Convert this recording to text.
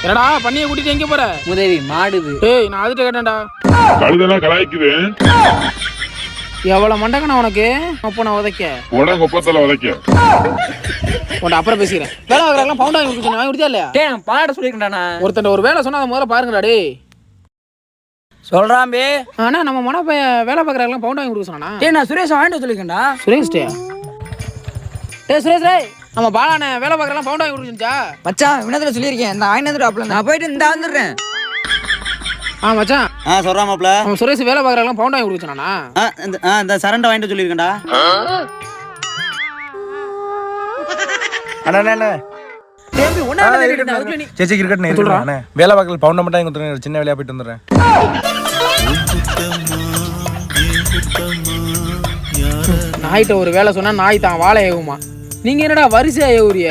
என்னடா பண்ணியை கூட்டிட்டு எங்க போற? முதவி மாடுது. ஏய் நான் அதுட்ட கேட்டேன்டா. கழுதனா கலாய்க்குது. எவ்வளவு மண்டக்கணா உனக்கு? அப்ப நான் உதைக்க உடம்பு கொப்பத்தல உதைக்க உன்ட அப்புறம் பேசிக்கிறேன். வேலை பார்க்கறவங்க பவுண்ட் வாங்கி கொடுக்க சொன்னா கொடுத்தியா இல்லையா? டேய் நான் பாட சொல்லிருக்கேன்டா. ஒருத்தன் ஒரு வேலை சொன்னா அதை முதல்ல பாருங்கடா டேய். சொல்றான் பே. ஆனா நம்ம மன பைய வேலை பார்க்கறவங்க பவுண்ட் வாங்கி கொடுக்க சொன்னானா? டேய் நான் சுரேஷ் வாங்கிட்டு சொல்லிருக்கேன்டா. சுரேஷ் டே. டேய் சுரேஷ் டேய் நம்ம பாலானே வேலை பார்க்கறவங்க பவுண்ட் வாங்கி கொடுக்கச்சா? மச்சான் வினத்துல சொல்லிருக்கேன். நான் வாங்கிட்டு வந்துடுறேன். நான் போயிட்டு இந்த வந்துடுறேன். மச்சான். சொல்றா மாப்ள. அவன் சுரேஷ் வேலை பார்க்கறவங்க பவுண்ட் வாங்கி கொடுக்க சொன்னானா? இந்த சரண்டை வாங்கிட்டு சொல்லிருக்கேன்டா. அண்ணா தேம்பி ஒண்ணாடா தேடிட்டா. அதுக்கு நீ சேச்சி கிரிக்கெட் நேரா அண்ணா. வேலை பார்க்கல பவுண்ட் மட்டும் இங்க சின்ன வேலையா போயிட்டு வந்துறேன். நாய்ட்ட ஒரு வேலை சொன்னா நாய் தான் வாழை ஏவுமா? நீங்க என்னடா வரிசையா ஏவுறிய?